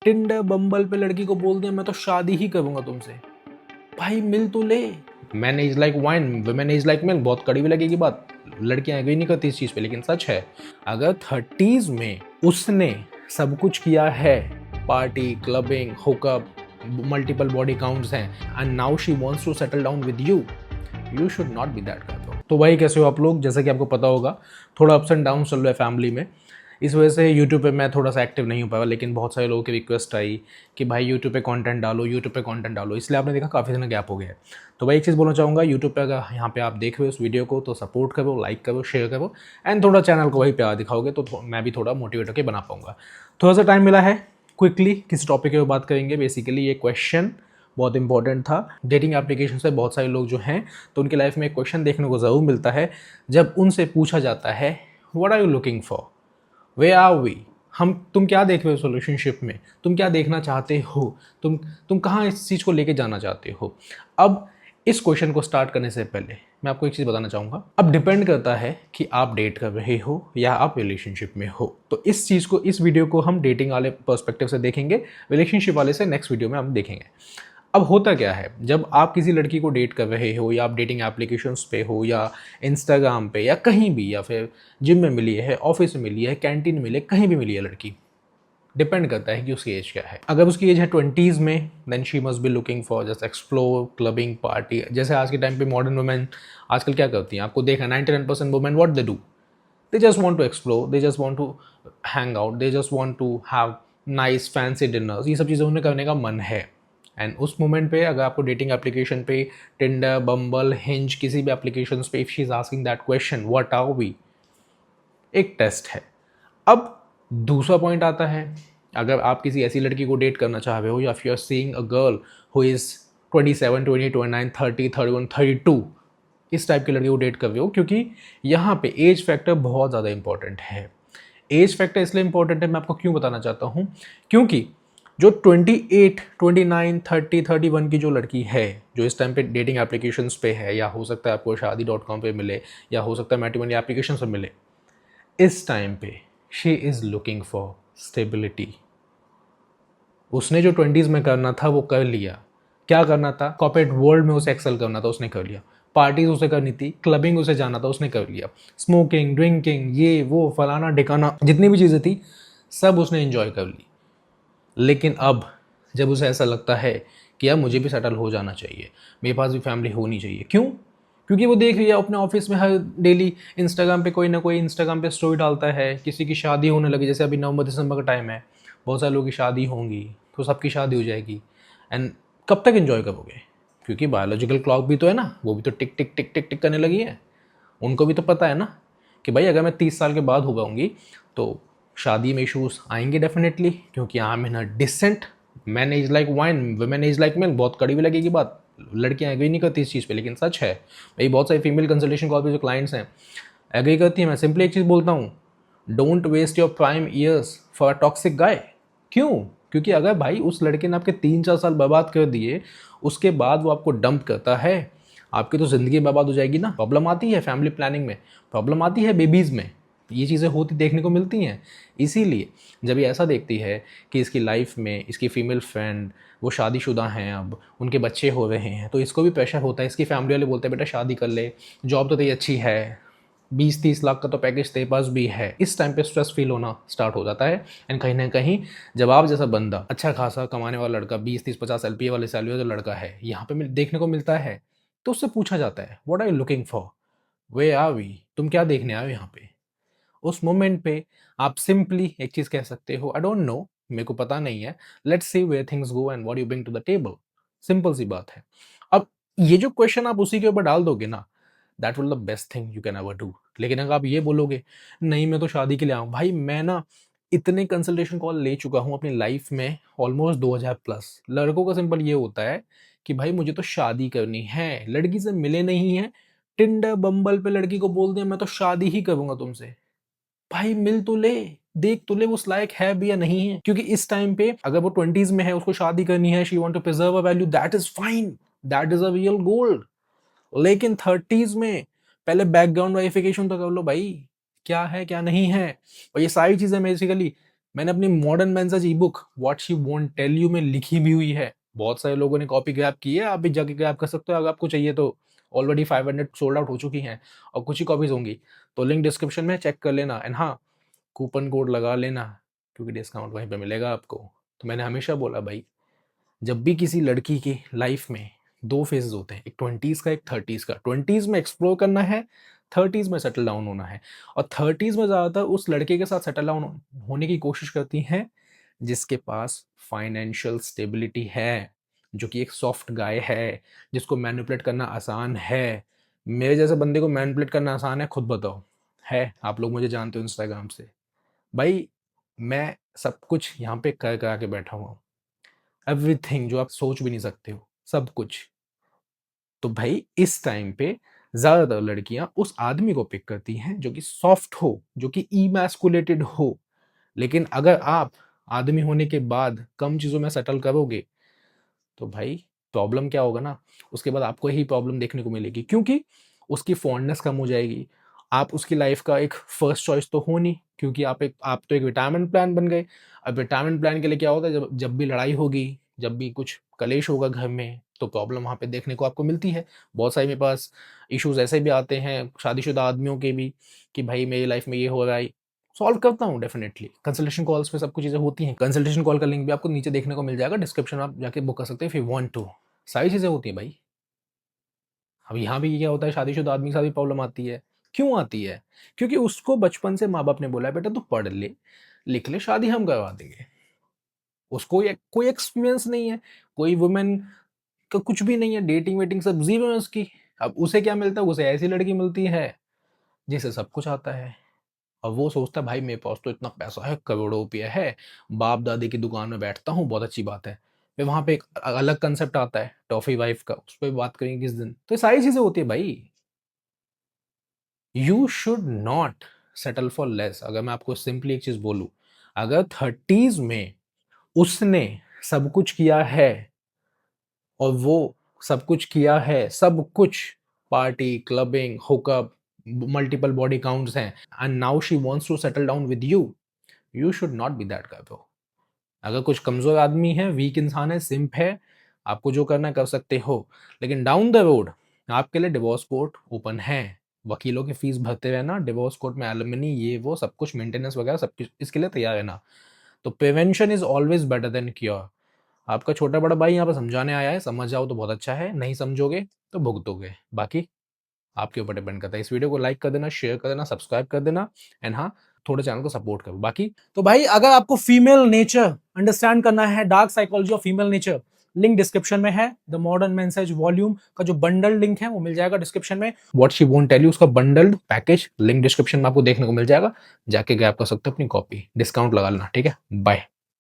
Tinder Bumble पे लड़की को बोल दिया मैं तो शादी ही करूंगा तुमसे। भाई मिल तो ले। Man is like wine, women is like milk. बहुत कड़वी लगेगी बात, लड़कियां एग्री नहीं करती इस चीज पे, लेकिन सच है। अगर 30s में उसने सब कुछ किया है, party, clubbing, hookup, multiple body counts हैं, and now she wants to settle down with you, you should not be that guy bro. तो भाई कैसे हो आप लोग? जैसा कि आपको पता होगा, थोड़ा अप्स एंड डाउन चल रहा है फैमिली में। इस वजह से यूट्यूब पे मैं थोड़ा सा एक्टिव नहीं हो पाया, लेकिन बहुत सारे लोगों की रिक्वेस्ट आई कि भाई यूट्यूब पे कंटेंट डालो, यूट्यूब पे कंटेंट डालो, इसलिए आपने देखा काफ़ी दिन गैप हो गया है। तो भाई एक चीज़ बोलना चाहूँगा, यूट्यूब पे अगर यहाँ पे आप देख रहे हो इस वीडियो को तो सपोर्ट करो, लाइक करो, शेयर करो, एंड थोड़ा चैनल को वही प्यार दिखाओगे तो मैं भी थोड़ा मोटिवेट होकर बना पाऊँगा। थोड़ा सा टाइम मिला है, क्विकली किसी टॉपिक के बात करेंगे। बेसिकली ये क्वेश्चन बहुत इंपॉर्टेंट था। डेटिंग एप्लीकेशन से बहुत सारे लोग जो हैं तो उनकी लाइफ में एक क्वेश्चन देखने को ज़रूर मिलता है, जब उनसे पूछा जाता है what are you looking for, where are we, तुम क्या देख रहे हो रिलेशनशिप में, तुम क्या देखना चाहते हो, तुम कहाँ इस चीज़ को लेके जाना चाहते हो। अब इस क्वेश्चन को स्टार्ट करने से पहले मैं आपको एक चीज़ बताना चाहूँगा। अब डिपेंड करता है कि आप डेट कर रहे हो या आप रिलेशनशिप में हो। तो इस चीज़ को, इस वीडियो को हम डेटिंग वाले पर्सपेक्टिव से देखेंगे, रिलेशनशिप वाले से नेक्स्ट वीडियो में हम देखेंगे। अब होता क्या है, जब आप किसी लड़की को डेट कर रहे हो या आप डेटिंग एप्लीकेशंस पे हो या इंस्टाग्राम पे या कहीं भी, या फिर जिम में मिली है, ऑफिस में मिली है, कैंटीन में मिली है, कहीं भी मिली है लड़की, डिपेंड करता है कि उसकी एज क्या है। अगर उसकी एज है 20s में, then she must be looking for just explore, clubbing, party. जैसे आज के टाइम पे मॉडर्न वुमेन आजकल क्या करती हैं, आपको देखा 99% women what they do, they just want to explore, they just want to hang out, they just want to have nice fancy dinners. ये सब चीज़ें उन्हें करने का मन है। एंड उस मोमेंट पे अगर आपको डेटिंग एप्लीकेशन पे, टिंडर, बम्बल, हिंज, किसी भी एप्लीकेशन पे, if she is asking that question what are we, एक टेस्ट है। अब दूसरा पॉइंट आता है, अगर आप किसी ऐसी लड़की को डेट करना चाह रहे हो या फिर seeing a girl who is 27, 20, 29, 30, 31, 32, इस टाइप की लड़की को डेट कर रहे हो, क्योंकि यहाँ पे एज फैक्टर बहुत ज़्यादा इंपॉर्टेंट है। एज फैक्टर इसलिए इंपॉर्टेंट है, मैं आपको क्यों बताना चाहता हूँ, क्योंकि जो 28, 29, 30, 31 की जो लड़की है, जो इस टाइम पे डेटिंग एप्लीकेशंस पे है, या हो सकता है आपको शादी.com पे मिले, या हो सकता है मैट्रिमोनी एप्लीकेशन पर मिले, इस टाइम पे she is looking for stability. उसने जो 20s में करना था वो कर लिया। क्या करना था? कॉर्पोरेट वर्ल्ड में उसे एक्सेल करना था, उसने कर लिया। पार्टीज उसे करनी थी, क्लबिंग उसे जाना था, उसने कर लिया। स्मोकिंग, ड्रिंकिंग, ये वो फलाना ढिकाना, जितनी भी चीज़ें थी सब उसने एंजॉय कर ली। लेकिन अब जब उसे ऐसा लगता है कि यार मुझे भी सेटल हो जाना चाहिए, मेरे पास भी फैमिली होनी चाहिए। क्यों? क्योंकि वो देख रही है अपने ऑफिस में हर डेली इंस्टाग्राम पे कोई ना कोई इंस्टाग्राम पे स्टोरी डालता है, किसी की शादी होने लगी, जैसे अभी नवंबर दिसंबर का टाइम है, बहुत सारे लोगों की शादी होंगी, तो सबकी शादी हो जाएगी। एंड कब तक एंजॉय करोगे? क्योंकि बायोलॉजिकल क्लॉक भी तो है ना, वो भी तो टिक टिक टिक टिक टिक करने लगी है। उनको भी तो पता है ना कि भाई अगर मैं 30 साल के बाद हो पाऊंगी तो शादी में इशूज़ आएंगे डेफिनेटली, क्योंकि I am in a decent, man is like wine, women is like milk. बहुत कड़वी लगेगी बात, लड़कियां एग्री नहीं करती इस चीज़ पे, लेकिन सच है। भाई बहुत सारी फीमेल कंसल्टेशन कॉल पे जो क्लाइंट्स हैं एग्री करती हैं। मैं सिंपली एक चीज़ बोलता हूँ, don't waste your prime years for a toxic guy. क्यों? क्योंकि अगर भाई उस लड़के ने आपके 3-4 साल बर्बाद कर दिए, उसके बाद वो आपको डंप करता है, आपकी तो ज़िंदगी बर्बाद हो जाएगी ना। प्रॉब्लम आती है फैमिली प्लानिंग में, प्रॉब्लम आती है बेबीज़ में, ये चीज़ें होती देखने को मिलती हैं। इसीलिए जब ये ऐसा देखती है कि इसकी लाइफ में इसकी फीमेल फ्रेंड वो शादीशुदा हैं, अब उनके बच्चे हो रहे हैं, तो इसको भी प्रेशर होता है। इसकी फैमिली वाले बोलते हैं बेटा शादी कर ले, जॉब तो तेरी अच्छी है, 20-30 लाख का तो पैकेज तेरे पास भी है। इस टाइम पे स्ट्रेस फील होना स्टार्ट हो जाता है। एंड कहीं ना कहीं जब आप जैसा बंदा, अच्छा खासा कमाने वाला लड़का, 20-30-50 LPA वाले सैलरी वाला लड़का है, यहाँ पे देखने को मिलता है, तो उससे पूछा जाता है what are you looking for, where are we, तुम क्या देखने आए हो यहाँ पे। उस मोमेंट पे आप सिंपली एक चीज़ कह सकते हो, आई डोंट नो, मेरे को पता नहीं है, let's see where things go and what you bring to the table. Simple सी बात है। अब ये जो क्वेश्चन आप उसी के ऊपर डाल दोगे ना, that will the best thing you can ever do. लेकिन अगर आप ये बोलोगे नहीं मैं तो शादी के लिए आऊँ, भाई मैं ना इतने कंसल्टेशन कॉल ले चुका हूँ अपनी लाइफ में, ऑलमोस्ट 2000 प्लस। लड़कों का सिंपल ये होता है कि भाई मुझे तो शादी करनी है, लड़की से मिले नहीं है, टिंडर बम्बल पे लड़की को बोल दिया मैं तो शादी ही करूंगा तुमसे। भाई मिल तो ले, देख तो ले वो उस लायक है भी या नहीं है। क्योंकि इस टाइम पे अगर वो 20s में है, उसको शादी करनी है, she want to preserve a value, that is fine, that is a real gold. लेकिन 30s में पहले बैकग्राउंड वेरिफिकेशन तो कर लो भाई, क्या है क्या नहीं है। और ये सारी चीजें बेसिकली मैंने अपनी modern men's e book what she won't tell you में लिखी भी हुई है। बहुत सारे लोगों ने कॉपी ग्रैब की है, आप भी जाके ग्रैब कर सकते हो अगर आपको चाहिए तो। ऑलरेडी 500 सोल्ड आउट हो चुकी हैं और कुछ ही कॉपीज होंगी, तो लिंक डिस्क्रिप्शन में चेक कर लेना। एंड हाँ, कूपन कोड लगा लेना क्योंकि डिस्काउंट वहीं पे मिलेगा आपको। तो मैंने हमेशा बोला भाई, जब भी किसी लड़की की लाइफ में दो फेजेस होते हैं, एक 20s का, एक 30s का। 20s में एक्सप्लोर करना है, 30s में सेटल डाउन होना है। और 30s में ज़्यादातर उस लड़के के साथ सेटल डाउन होने की कोशिश करती हैं जिसके पास फाइनेंशियल स्टेबिलिटी है, जो कि एक सॉफ्ट गाय है, जिसको मैनिपुलेट करना आसान है। मेरे जैसे बंदे को मैनिपुलेट करना आसान है, खुद बताओ। है, आप लोग मुझे जानते हो इंस्टाग्राम से। भाई मैं सब कुछ यहाँ पे कर करा के बैठा हुआ हूँ, एवरीथिंग जो आप सोच भी नहीं सकते हो, सब कुछ। तो भाई इस टाइम पे ज्यादातर लड़कियां उस आदमी को पिक करती हैं जो कि सॉफ्ट हो, जो कि इमैस्कुलेटेड हो। लेकिन अगर आप आदमी होने के बाद कम चीजों में सेटल करोगे तो भाई प्रॉब्लम क्या होगा ना, उसके बाद आपको ही प्रॉब्लम देखने को मिलेगी, क्योंकि उसकी फॉन्डनेस कम हो जाएगी। आप उसकी लाइफ का एक फर्स्ट चॉइस तो हो नहीं, क्योंकि आप तो एक रिटायरमेंट प्लान बन गए। अब रिटायरमेंट प्लान के लिए क्या होता है, जब जब भी लड़ाई होगी, जब भी कुछ कलेश होगा घर में, तो प्रॉब्लम वहाँ पे देखने को आपको मिलती है। बहुत सारे मेरे पास इश्यूज ऐसे भी आते हैं शादीशुदा आदमियों के भी, कि भाई मेरी लाइफ में ये हो रहा है। सॉल्व करता हूँ डेफिनेटली, कंसल्टेशन कॉल्स पे सब कुछ चीज़ें होती हैं। कंसल्टेशन कॉल का लिंक भी आपको नीचे देखने को मिल जाएगा, डिस्क्रिप्शन में आप जाके बुक कर सकते हैं इफ यू वांट टू। सारी चीज़ें होती हैं भाई। अब यहाँ भी क्या होता है, शादीशुदा आदमी के साथ भी प्रॉब्लम आती है। क्यों आती है? क्योंकि उसको बचपन से माँ बाप ने बोला है बेटा तू पढ़ ले, लिख ले, शादी हम करवा देंगे। उसको कोई एक्सपीरियंस नहीं है, कोई वुमेन का कुछ भी नहीं है, डेटिंग वेटिंग सब जीरो है उसकी। अब उसे क्या मिलता है, उसे ऐसी लड़की मिलती है जिसे सब कुछ आता है। और वो सोचता है भाई मेरे पास तो इतना पैसा है, करोड़ों रुपया है, बाप दादी की दुकान में बैठता हूँ, बहुत अच्छी बात है। फिर वहां पे एक अलग कंसेप्ट आता है टॉफी वाइफ का, उस पर बात करेंगे किस दिन। तो ये सारी चीजें होती है भाई। You should not settle for less. अगर मैं आपको सिंपली एक चीज बोलूं, अगर 30s में उसने सब कुछ किया है, और वो सब कुछ किया है, सब कुछ, party, clubbing, hookup, multiple body counts हैं, and now she wants to settle down with you should not be that guy bro. अगर कुछ कमजोर आदमी है, वीक इंसान है, सिंप है, आपको जो करना है कर सकते हो, लेकिन डाउन द रोड आपके लिए डिवोर्स कोर्ट ओपन है। वकीलों की फीस भरते रहना, डिवोर्स कोर्ट में एलिमनी, ये वो सब कुछ, मेंटेनेंस वगैरह सब कुछ, इसके लिए तैयार रहना। तो prevention is always better than cure. आपका छोटा बड़ा भाई यहाँ पर समझाने आया है, समझ जाओ तो बहुत अच्छा है, नहीं समझोगे तो भुगतोगे। बाकी आपके ऊपर डिपेंड करता है। इस वीडियो को लाइक कर देना, शेयर कर देना, सब्सक्राइब कर देना, एंड हाँ, थोड़े चैनल को सपोर्ट करो। बाकी तो भाई अगर आपको फीमेल नेचर अंडरस्टैंड करना है, dark psychology of female nature, link description में है। द मॉडर्न मेंसेज वॉल्यूम का जो बंडल लिंक है वो मिल जाएगा डिस्क्रिप्शन में। What she won't tell you उसका बंडल्ड पैकेज लिंक डिस्क्रिप्शन में आपको देखने को मिल जाएगा, जाके ग्रैब कर सकते हो अपनी कॉपी, डिस्काउंट लगा लेना। ठीक है, बाय।